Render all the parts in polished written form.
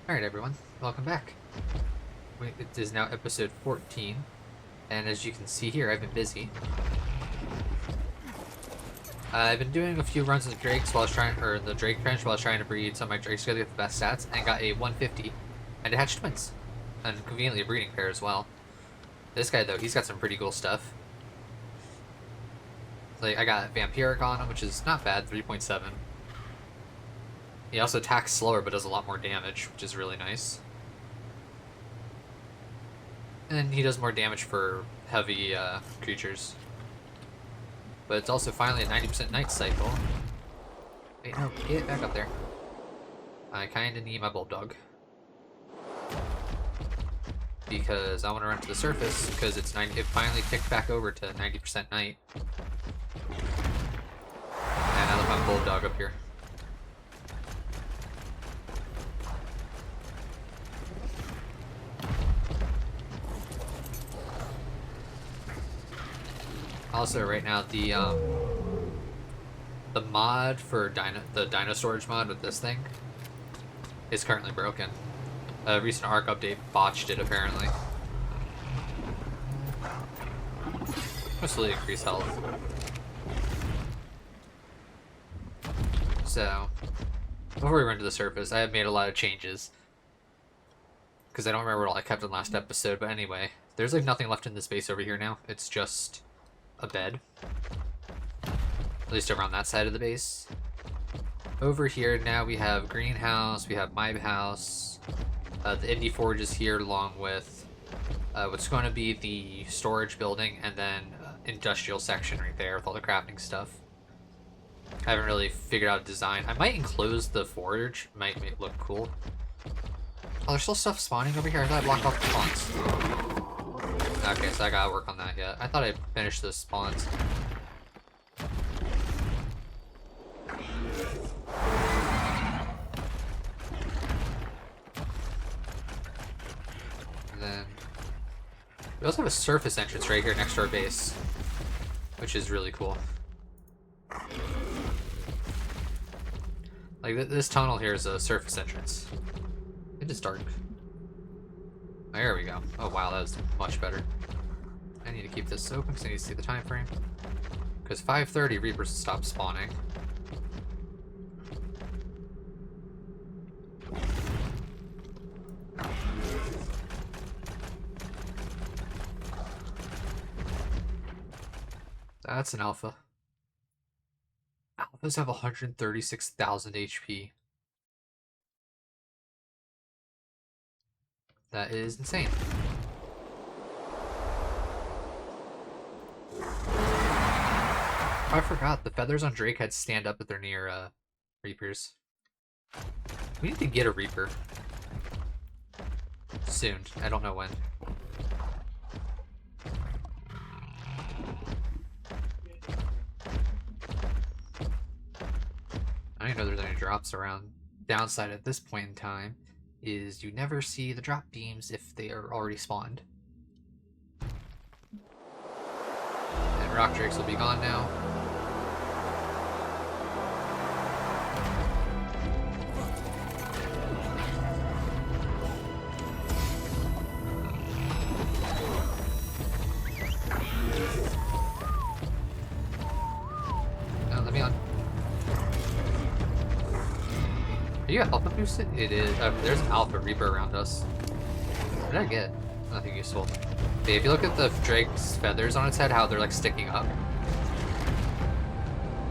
Alright everyone, welcome back. It is now episode 14, and as you can see here, I've been busy. I've been doing a few runs of Drakes while I was trying, or the Drake Trench while I was trying to breed some of my Drakes to get the best stats, and got a 150, and it hatched twins. And conveniently a breeding pair as well. This guy though, he's got some pretty cool stuff. Like, I got Vampiric on him, which is not bad, 3.7. He also attacks slower but does a lot more damage, which is really nice. And he does more damage for heavy creatures. But it's also finally a 90% night cycle. Wait, no, get back up there. I kinda need my Bulldog. Because I want to run to the surface, because it finally kicked back over to 90% night. And I left my Bulldog up here. Also, right now, the mod for the Dino Storage mod with this thing is currently broken. A recent Arc update botched it, apparently. Mostly increase health. So, before we run to the surface, I have made a lot of changes. Because I don't remember what all I kept in last episode, but anyway. There's like nothing left in the space over here now. It's just a bed. At least around that side of the base. Over here now we have greenhouse, we have my house. The Indie Forge is here along with what's going to be the storage building and then industrial section right there with all the crafting stuff. I haven't really figured out a design. I might enclose the forge, might make it look cool. Oh, there's still stuff spawning over here. I thought I blocked off the spawns. Okay, so I gotta work on that yet. I thought I finished the spawns. And then we also have a surface entrance right here next to our base, which is really cool. Like this tunnel here is a surface entrance. It is dark. There we go. Oh wow, that was much better. I need to keep this open because I need to see the time frame. Because 5:30 Reapers stop spawning. That's an alpha. Alphas have 136,000 HP. That is insane. I forgot, the feathers on Drake had stand up if they're near Reapers. We need to get a Reaper. Soon. I don't know when. I don't even know there's any drops around. Downside at this point in time is you never see the drop beams if they are already spawned. And rock drakes will be gone now. No, let me on. Are you alpha boosted? It is. There's an alpha reaper around us. What did I get? Nothing useful. Okay, if you look at the Drake's feathers on its head, how they're like sticking up.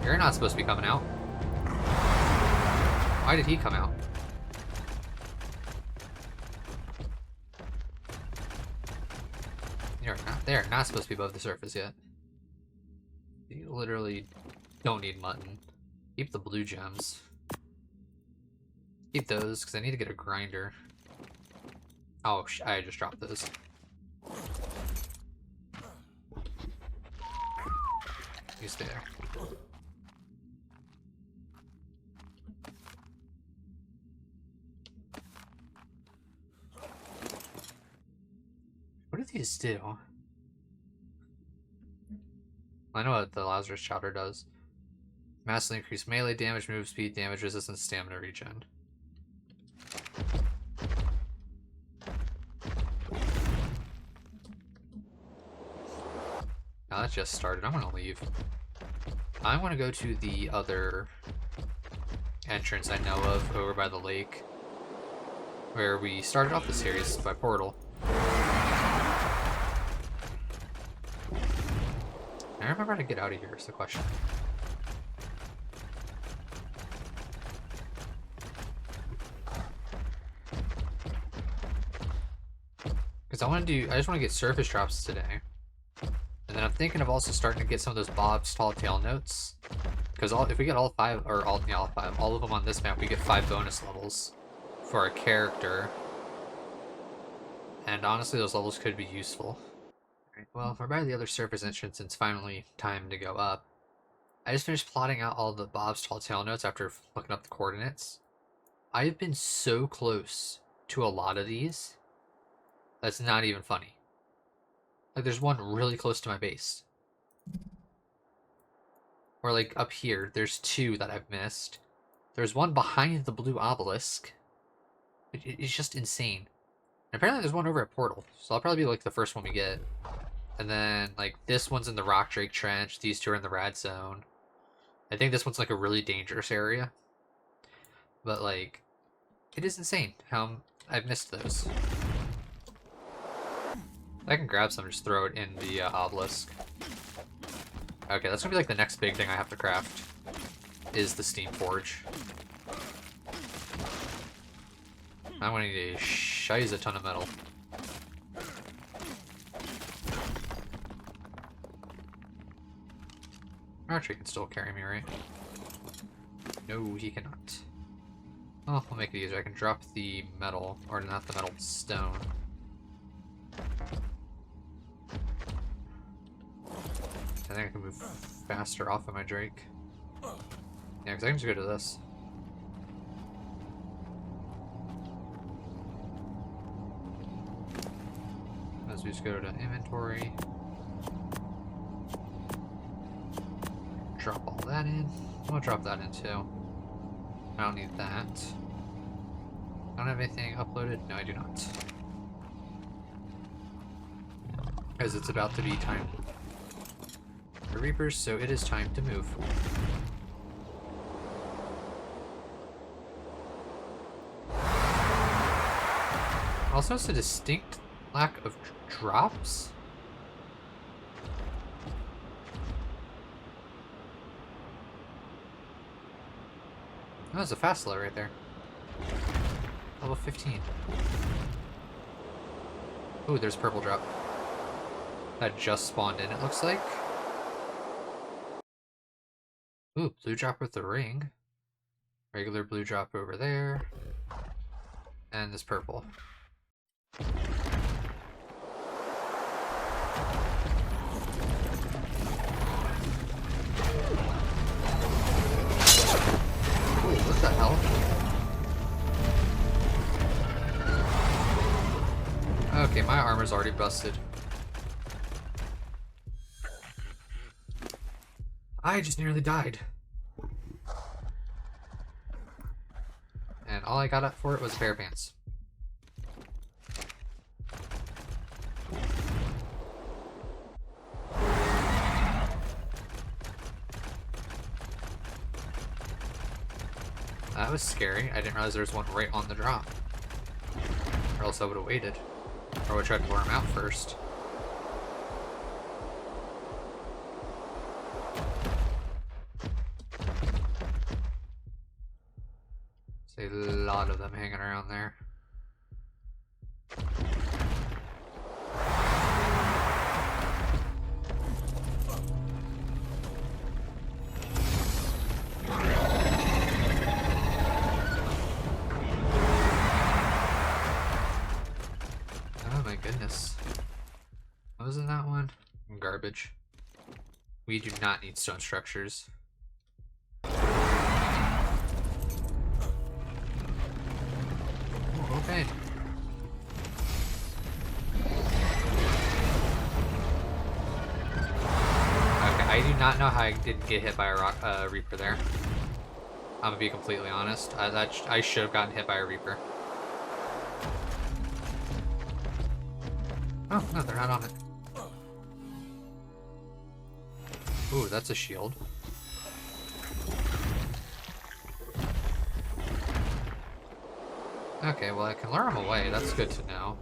You're not supposed to be coming out. Why did he come out? They're not supposed to be above the surface yet. You literally don't need mutton. Keep the blue gems. Keep those, because I need to get a grinder. Oh, I just dropped those. You stay there. What do these do? I know what the Lazarus Chowder does. Massively increase melee damage, move speed, damage resistance, stamina regen. that just started. I'm gonna leave. I want to go to the other entrance I know of over by the lake, where we started off the series by portal. I remember how to get out of here is the question. Because I just want to get surface drops today. And then I'm thinking of also starting to get some of those Bob's Tall Tale notes. Because if we get all five, or all of them on this map, we get 5 bonus levels for our character. And honestly, those levels could be useful. Alright, well, we're by the other surface entrance, and it's finally time to go up. I just finished plotting out all the Bob's Tall Tale notes after looking up the coordinates. I've been so close to a lot of these. That's not even funny. Like, there's one really close to my base. Or, like, up here, there's 2 that I've missed. There's one behind the blue obelisk. It's just insane. And apparently there's one over at Portal, so I'll probably be, like, the first one we get. And then, like, this one's in the Rock Drake Trench. These 2 are in the Rad Zone. I think this one's, like, a really dangerous area. But, like, it is insane how I've missed those. I can grab some and just throw it in the obelisk. Okay, that's gonna be like the next big thing I have to craft, is the Steam Forge. I'm gonna need a shiz a ton of metal. Archie can still carry me, right? No, he cannot. Oh, I'll make it easier. I can drop the metal, or not the metal, stone. I think I can move faster off of my Drake. Yeah, because I can just go to this. As we just go to inventory. Drop all that in. I'll drop that in too. I don't need that. I don't have anything uploaded? No, I do not. Because it's about to be time for Reapers, so it is time to move. Also, it's a distinct lack of drops. Oh, there's a fast slow right there. Level 15. Ooh, there's a purple drop. That just spawned in, it looks like. Ooh, blue drop with the ring. Regular blue drop over there. And this purple. Ooh, what the hell? Okay, my armor's already busted. I just nearly died. And all I got up for it was a pair of pants. That was scary. I didn't realize there was one right on the drop. Or else I would have waited. Or would have tried to lure him out first. There's a lot of them hanging around there. Oh my goodness. What was in that one? Garbage. We do not need stone structures. Okay. Okay, I do not know how I didn't get hit by a Reaper there. I'm gonna be completely honest. I should have gotten hit by a Reaper. Oh, no, they're not on it. Ooh, that's a shield. Okay, well I can lure him away. That's good to know.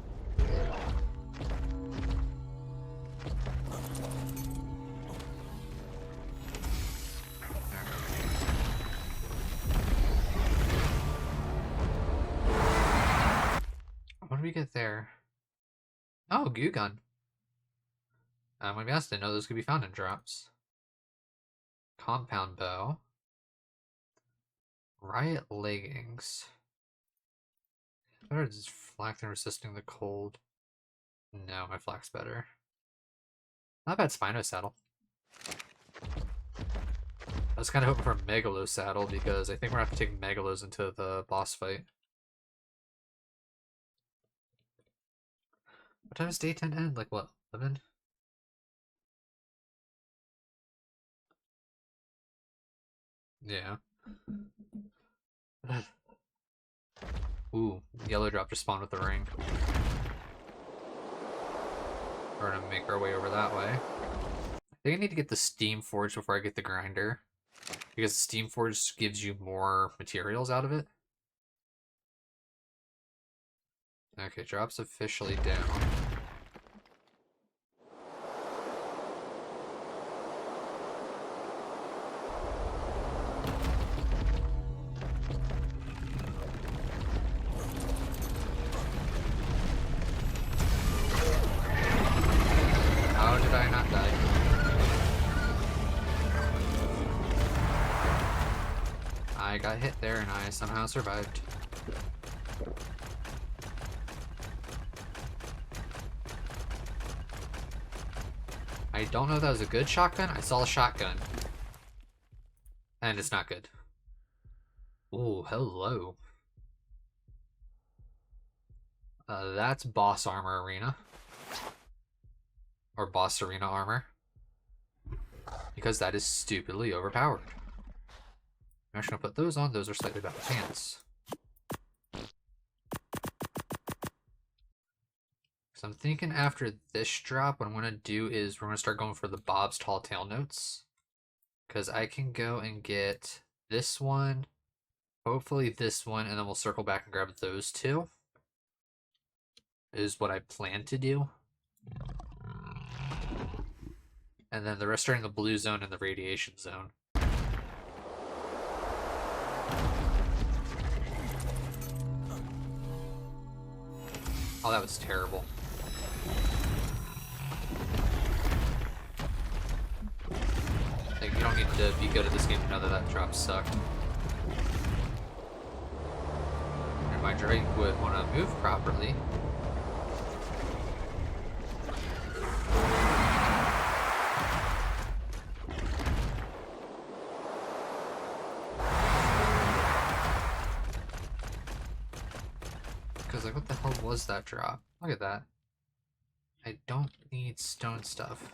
What did we get there? Oh, goo gun. I'm gonna be honest, I didn't know those could be found in drops. Compound bow. Riot leggings. Better just flak than resisting the cold. No, my flak's better. Not bad Spino saddle. I was kind of hoping for a Megalo saddle because I think we're gonna have to take Megalos into the boss fight. What time does day 10 end? Like what, 11? Yeah. Ooh, yellow drop just spawned with the ring. We're gonna make our way over that way. I think I need to get the Steam Forge before I get the grinder. Because the Steam Forge gives you more materials out of it. Okay, drop's officially down. How did I not die? I got hit there and I somehow survived. I don't know if that was a good shotgun. I saw a shotgun. And it's not good. Ooh, hello. That's boss armor arena. Or boss arena armor. Because that is stupidly overpowered. I'm actually gonna put those on. Those are slightly better pants. So I'm thinking after this drop, what I'm gonna do is we're gonna start going for the Bob's Tall Tale notes. Because I can go and get this one, hopefully this one, and then we'll circle back and grab those two. Is what I plan to do. And then the rest are in the blue zone and the radiation zone. Oh, that was terrible. Like, you don't need to be good at this game to know that that drop sucked. And my Drake would want to move properly. Because, like, what the hell was that drop? Look at that. I don't need stone stuff.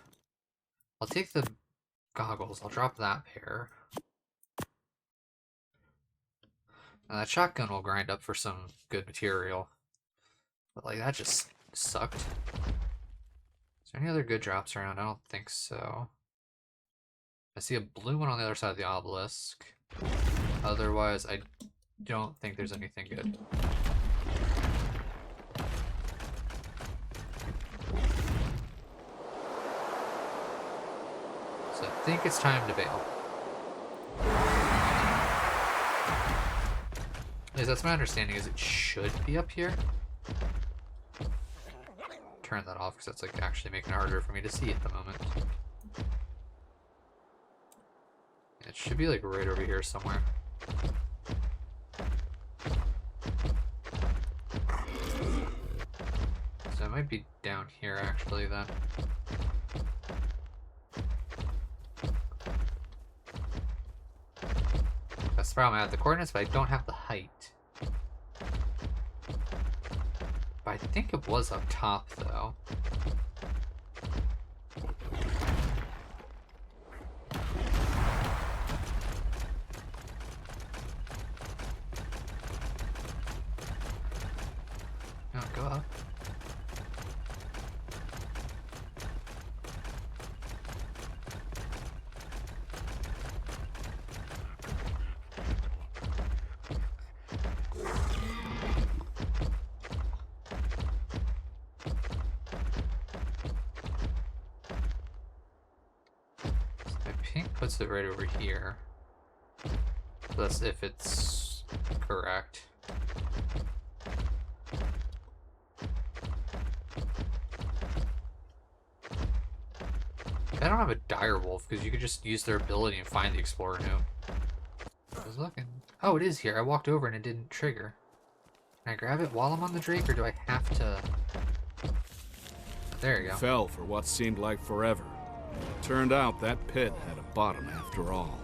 I'll take the goggles. I'll drop that pair. Now, that shotgun will grind up for some good material. But, like, that just sucked. Is there any other good drops around? I don't think so. I see a blue one on the other side of the obelisk. Otherwise, I don't think there's anything good. So I think it's time to bail. At least that's my understanding, is it should be up here. Turn that off because that's like actually making it harder for me to see at the moment. It should be like right over here somewhere. So it might be down here actually then. That's the problem. I have the coordinates, but I don't have the height. But I think it was up top, though. No, go up. think puts it right over here. So that's if it's correct. I don't have a dire wolf because you could just use their ability and find the explorer note. I was looking. Oh, it is here. I walked over and it didn't trigger. Can I grab it while I'm on the Drake, or do I have to? There you go. Fell for what seemed like forever. Turned out that pit had a bottom after all.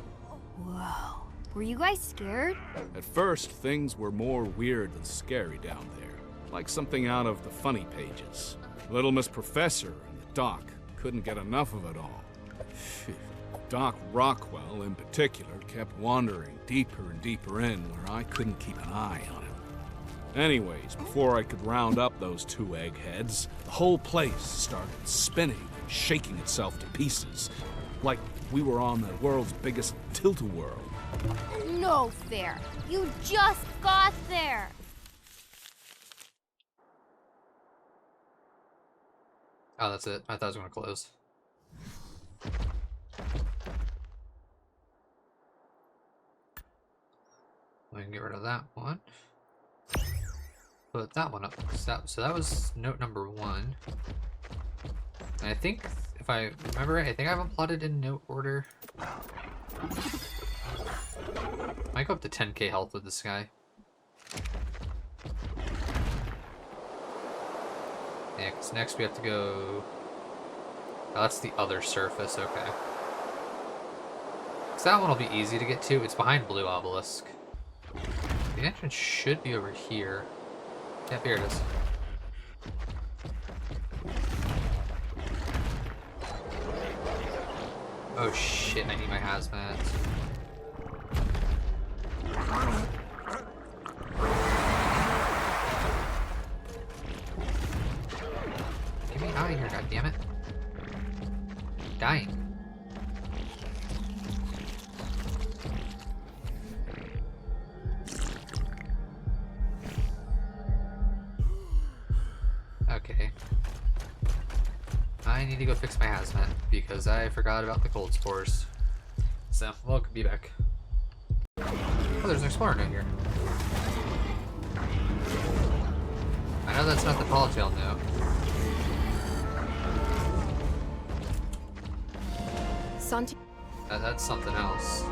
Whoa. Were you guys scared? At first, things were more weird than scary down there. Like something out of the funny pages. Little Miss Professor and the Doc couldn't get enough of it all. Doc Rockwell, in particular, kept wandering deeper and deeper in where I couldn't keep an eye on him. Anyways, before I could round up those two eggheads, the whole place started spinning and shaking itself to pieces. Like we were on the world's biggest tilt-a-whirl. No fair. You just got there. Oh, that's it. I thought it was going to close. We can get rid of that one. Put that one up. So that was note number 1. And I think, if I remember right, I think I have them plotted in note order. Might go up to 10k health with this guy. Yeah, because next we have to go... Oh, that's the other surface, okay. So that one will be easy to get to. It's behind Blue Obelisk. The entrance should be over here. Yep, here it is. Oh shit, I need my hazmat. Get me out of here, goddammit. I'm dying. Okay. I need to go fix my hazmat because I forgot about the cold spores. So, we'll be back. Oh, there's an explorer note here. I know that's not the Polytail note. Santi. That's something else.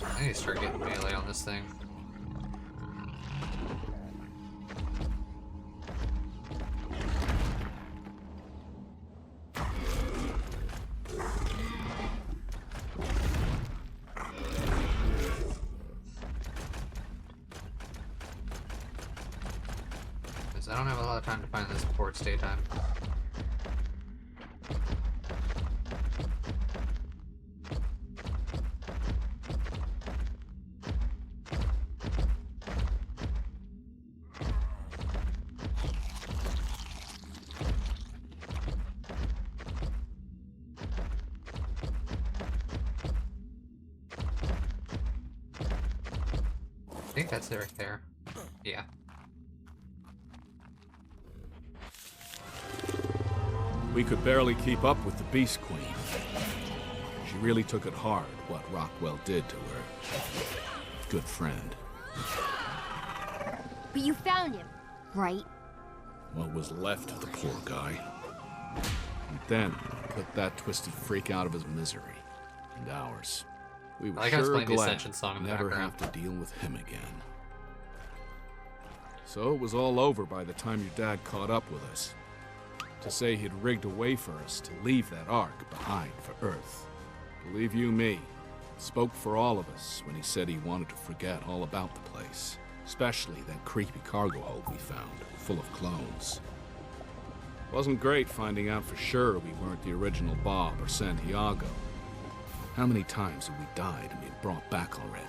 I need to start getting melee on this thing. Because I don't have a lot of time to find this before it's daytime. I think that's it right there. Yeah. We could barely keep up with the Beast Queen. She really took it hard, what Rockwell did to her. Good friend. But you found him, right? What was left of the poor guy. And then put that twisted freak out of his misery. And ours. We were I like how it's sure playing the glad Ascension song in to the never background. have to deal with him again. So it was all over by the time your dad caught up with us. To say he'd rigged a way for us to leave that Ark behind for Earth. Believe you me, spoke for all of us when he said he wanted to forget all about the place. Especially that creepy cargo hold we found, full of clones. Wasn't great finding out for sure we weren't the original Bob or Santiago. How many times have we died and been brought back already?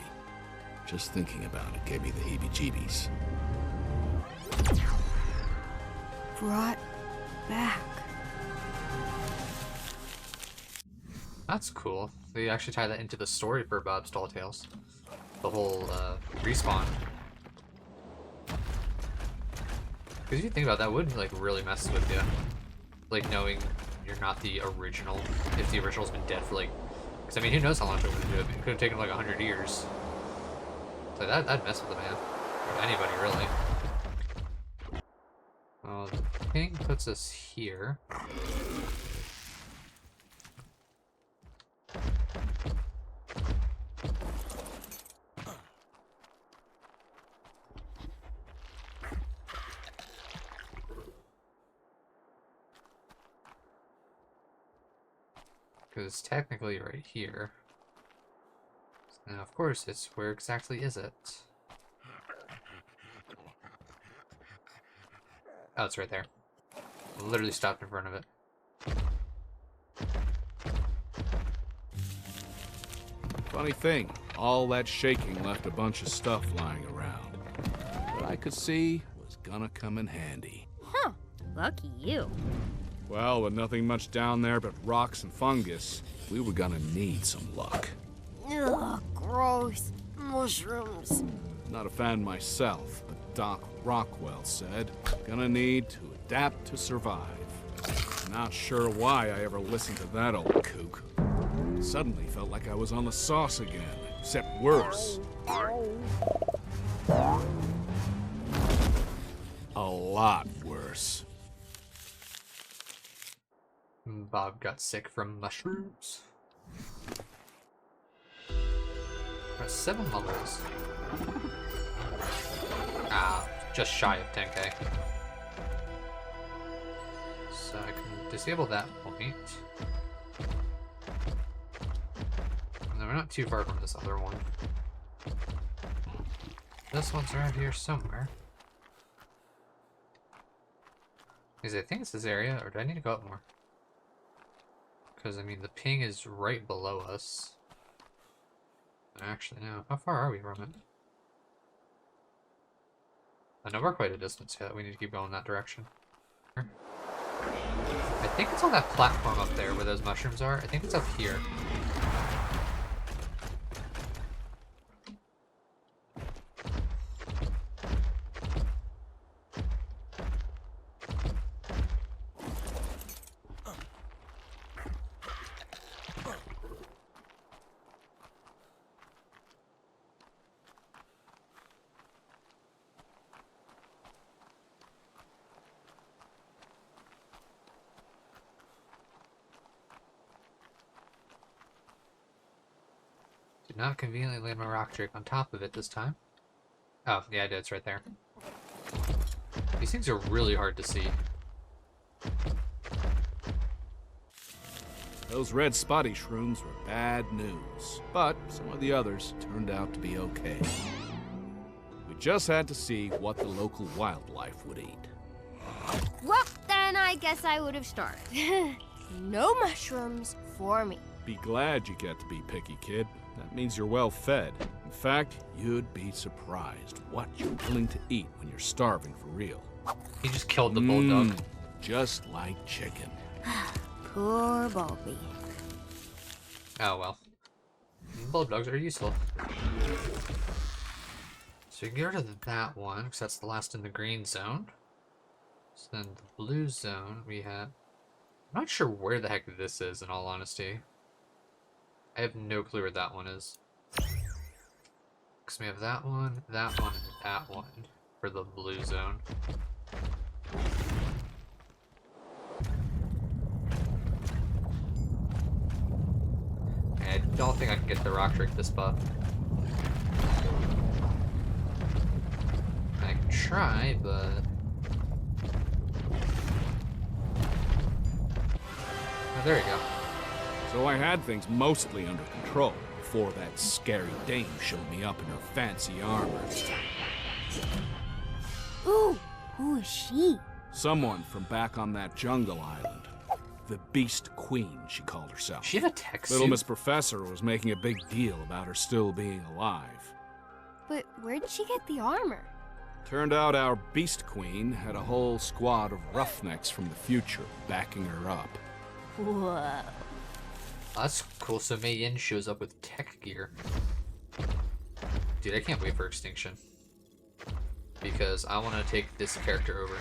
Just thinking about it gave me the heebie-jeebies. Brought back. That's cool. They actually tie that into the story for Bob's Tall Tales. The whole respawn. Because if you think about that, would like really mess with you. like, knowing you're not the original, if the original's been dead for, like... Because, I mean, who knows how long it took him to do it? It could have taken, like, 100 years. So that'd mess with the man. Or anybody, really. Well, the ping puts us here. Because technically right here. Now, of course, it's where exactly is it? Oh, it's right there. Literally stopped in front of it. Funny thing, all that shaking left a bunch of stuff lying around. What I could see was gonna come in handy. Huh. Lucky you. Well, with nothing much down there but rocks and fungus, we were gonna need some luck. Ugh, gross. Mushrooms. Not a fan myself, but Doc Rockwell said, gonna need to adapt to survive. Not sure why I ever listened to that old kook. Suddenly felt like I was on the sauce again, except worse. A lot worse. Bob got sick from mushrooms. Got 7 levels. Ah, just shy of 10k. So I can disable that point. And then we're not too far from this other one. This one's around here somewhere. Because I think it's this area, or do I need to go up more? Because, I mean, the ping is right below us. Actually, no. How far are we from it? I know we're quite a distance yet. We need to keep going that direction. I think it's on that platform up there where those mushrooms are. I think it's up here. Did not conveniently land my rock trick on top of it this time. Oh, yeah, I did. It's right there. These things are really hard to see. Those red spotty shrooms were bad news, but some of the others turned out to be okay. We just had to see what the local wildlife would eat. Well, then I guess I would have started. No mushrooms for me. Be glad you get to be picky, kid. That means you're well fed. In fact, you'd be surprised what you're willing to eat when you're starving for real. He just killed the bulldog. Just like chicken. Poor Bulby. Oh well. Bulldogs are useful. So we can get rid of that one, because that's the last in the green zone. So then the blue zone we have... I'm not sure where the heck this is, in all honesty. I have no clue where that one is. Because we have that one, and that one for the blue zone. I don't think I can get the rock trick this buff. I can try, but... Oh, there you go. So I had things mostly under control before that scary dame showed me up in her fancy armor. Ooh, who is she? Someone from back on that jungle island. The Beast Queen, she called herself. She had a tech suit. Little Miss Professor was making a big deal about her still being alive. But where'd she get the armor? Turned out our Beast Queen had a whole squad of roughnecks from the future backing her up. Whoa. That's cool. So Mei Yin shows up with tech gear. Dude, I can't wait for Extinction. Because I want to take this character over.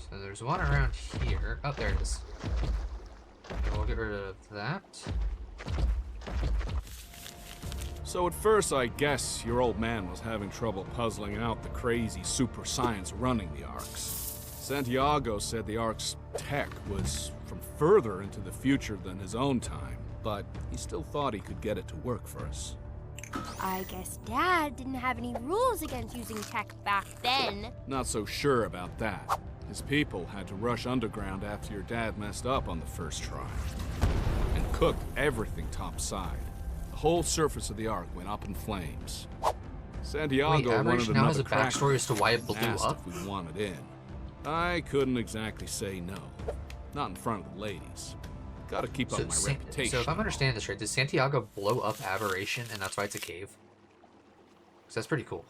So there's one around here. Oh, there it is. Okay, we'll get rid of that. So at first, I guess your old man was having trouble puzzling out the crazy super science running the Arks. Santiago said the Ark's tech was from further into the future than his own time, but he still thought he could get it to work for us. I guess Dad didn't have any rules against using tech back then. Not so sure about that. His people had to rush underground after your dad messed up on the first try. And cooked everything topside. The whole surface of the Ark went up in flames. Santiago Wait, wanted Aberration now has another a crack backstory as to why it blew asked up? if we wanted in. I couldn't exactly say no. Not in front of the ladies. Gotta keep up my reputation. So if I'm understanding this right, did Santiago blow up Aberration and that's why it's a cave? Because that's pretty cool.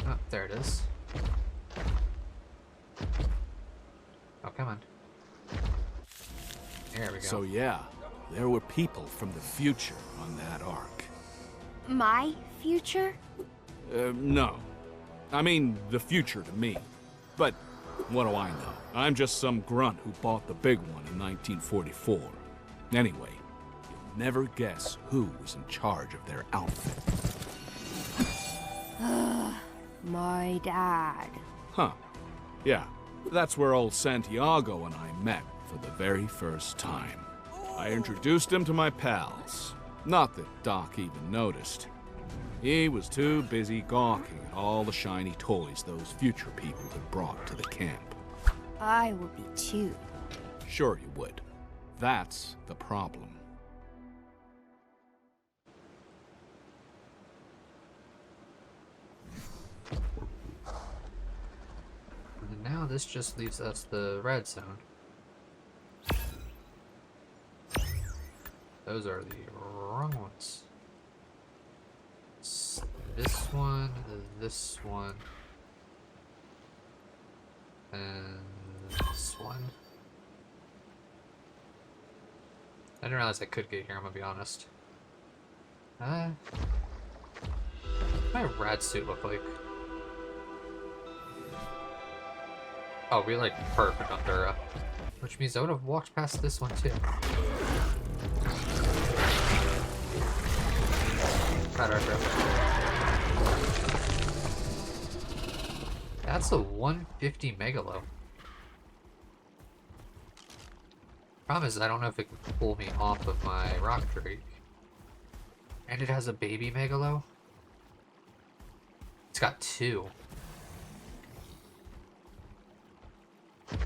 Oh, there it is. Oh, come on. There we go. So yeah, there were people from the future on that Ark. My future? No. I mean, the future to me. But what do I know? I'm just some grunt who bought the big one in 1944. Anyway, you'll never guess who was in charge of their outfit. My dad. Huh. Yeah, that's where old Santiago and I met for the very first time. I introduced him to my pals. Not that Doc even noticed. He was too busy gawking at all the shiny toys those future people had brought to the camp. I would be too. Sure you would. That's the problem. And now this just leaves us the red zone. Those are the wrong ones. It's this one, and this one. I didn't realize I could get here, I'm gonna be honest. What does my rad suit look like? Oh, we like perfect under, which means I would have walked past this one too. Right, bro. That's a 150 megalo. Problem is, I don't know if it can pull me off of my rock drake. And it has a baby megalo. It's got two. So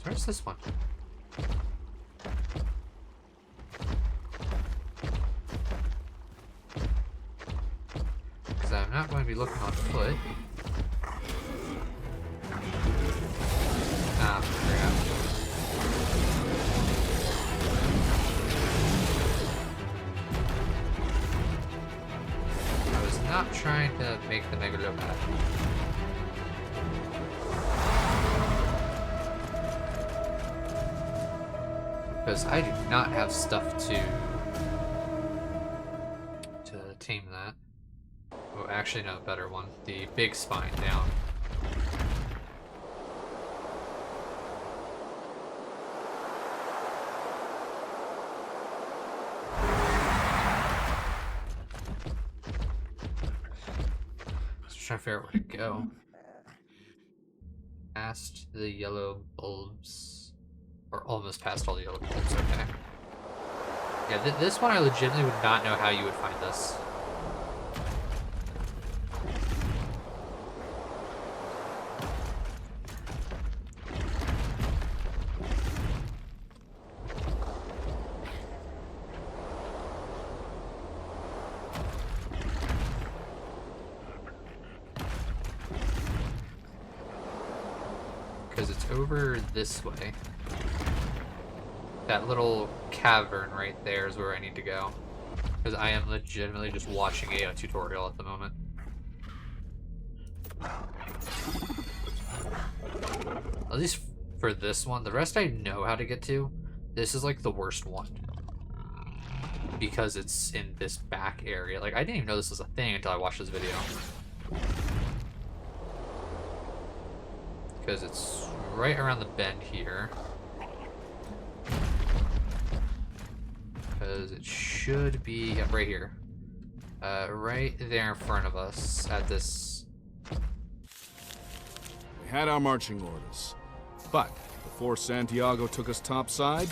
where's this one? Because I'm not going to be looking on foot. Ah, crap. I was not trying to make the megalo bad. Because I do not have stuff to tame that. Oh, actually, no, better one. The big spine down. Just trying to figure out where to go. Past the yellow bulbs. Or almost past all the yellow bulbs, okay. Yeah, this one I legitimately would not know how you would find this. Because it's over this way. That little cavern right there is where I need to go. Because I am legitimately just watching a tutorial at the moment. At least for this one. The rest I know how to get to. This is like the worst one. Because it's in this back area. Like, I didn't even know this was a thing until I watched this video. Because it's right around the bend here. Because it should be, yeah, right here. Right there in front of us at this. We had our marching orders, but before Santiago took us topside,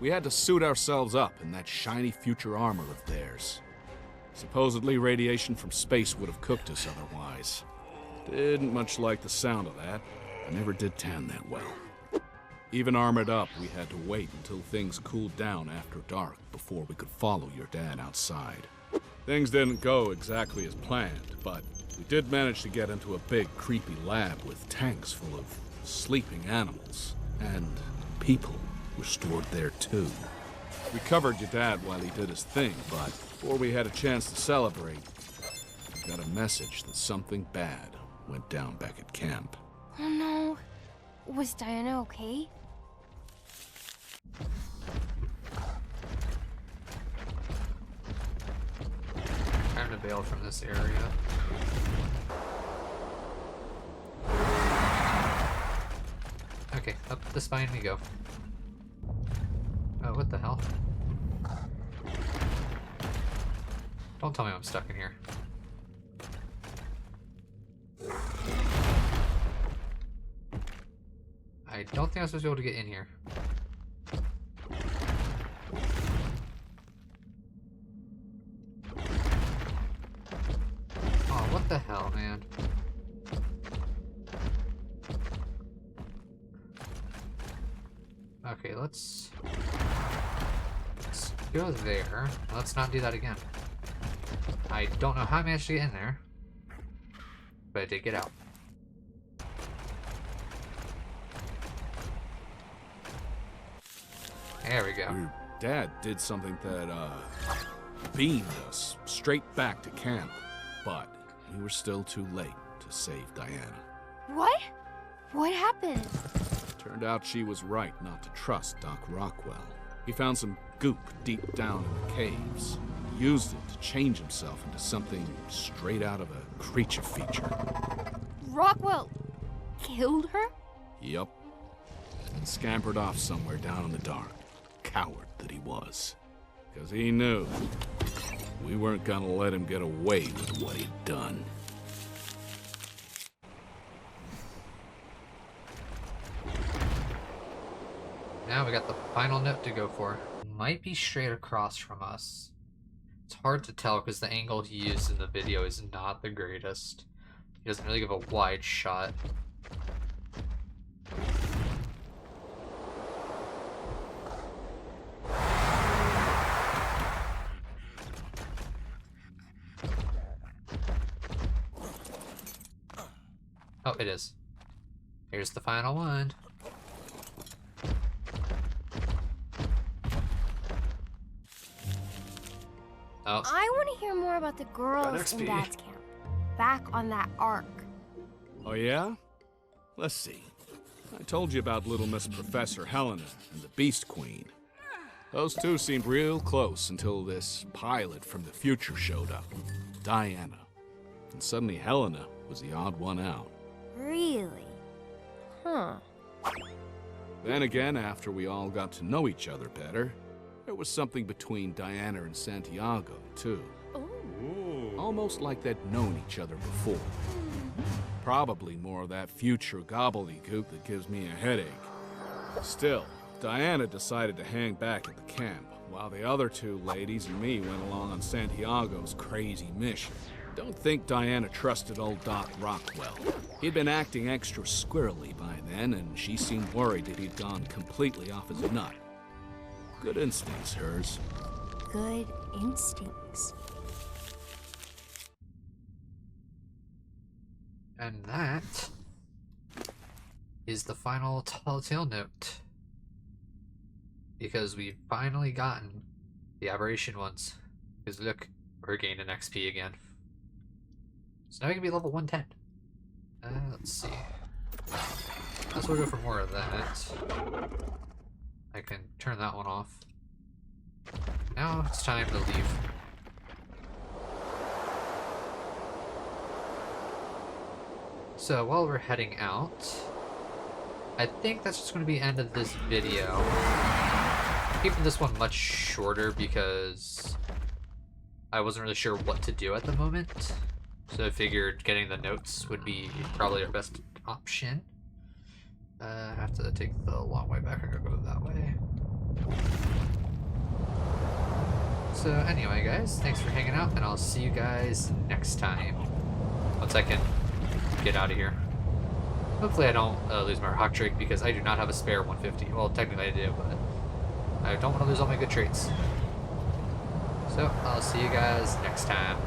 we had to suit ourselves up in that shiny future armor of theirs. Supposedly radiation from space would have cooked us otherwise. Didn't much like the sound of that. I never did tan that well. Even armored up, we had to wait until things cooled down after dark before we could follow your dad outside. Things didn't go exactly as planned, but we did manage to get into a big, creepy lab with tanks full of sleeping animals. And people were stored there too. We covered your dad while he did his thing, but before we had a chance to celebrate, we got a message that something bad went down back at camp. Oh no. Was Diana okay? Time to bail from this area. Okay, up the spine we go. Oh, what the hell? Don't tell me I'm stuck in here. I don't think I'm supposed to be able to get in here. Oh, what the hell, man? Okay, let's go there. Let's not do that again. I don't know how I managed to get in there, but I did get out. There we go. Your dad did something that, beamed us straight back to camp, but we were still too late to save Diana. What? What happened? Turned out she was right not to trust Doc Rockwell. He found some goop deep down in the caves. He used it to change himself into something straight out of a creature feature. Rockwell killed her? Yup. And scampered off somewhere down in the dark. Coward that he was. Because he knew we weren't gonna let him get away with what he'd done. Now we got the final note to go for. Might be straight across from us. It's hard to tell because the angle he used in the video is not the greatest. He doesn't really give a wide shot. Oh, it is. Here's the final one. Oh. I want to hear more about the girls in XP. Dad's camp. Back on that ark. Oh yeah? Let's see. I told you about Little Miss Professor Helena and the Beast Queen. Those two seemed real close until this pilot from the future showed up. Diana. And suddenly Helena was the odd one out. Really? Huh. Then again, after we all got to know each other better, there was something between Diana and Santiago, too. Almost like they'd known each other before. Probably more of that future gobbledygook that gives me a headache. Still, Diana decided to hang back at the camp, while the other two ladies and me went along on Santiago's crazy mission. Don't think Diana trusted old Doc Rockwell. He'd been acting extra squirrely by then, and she seemed worried that he'd gone completely off his nut. Good instincts, hers. Good instincts. And that is the final telltale note. Because we've finally gotten the aberration ones. Because look, we're gaining XP again. So now we can be level 110. Let's see. Let's we'll go for more of that. I can turn that one off. Now it's time to leave. So while we're heading out, I think that's just going to be the end of this video. Keeping this one much shorter because I wasn't really sure what to do at the moment. So I figured getting the notes would be probably our best option. I have to take the long way back. I'm going to go that way. So anyway, guys, thanks for hanging out, and I'll see you guys next time. Once I can get out of here. Hopefully I don't lose my rock drake because I do not have a spare 150. Well, technically I do, but I don't want to lose all my good traits. So I'll see you guys next time.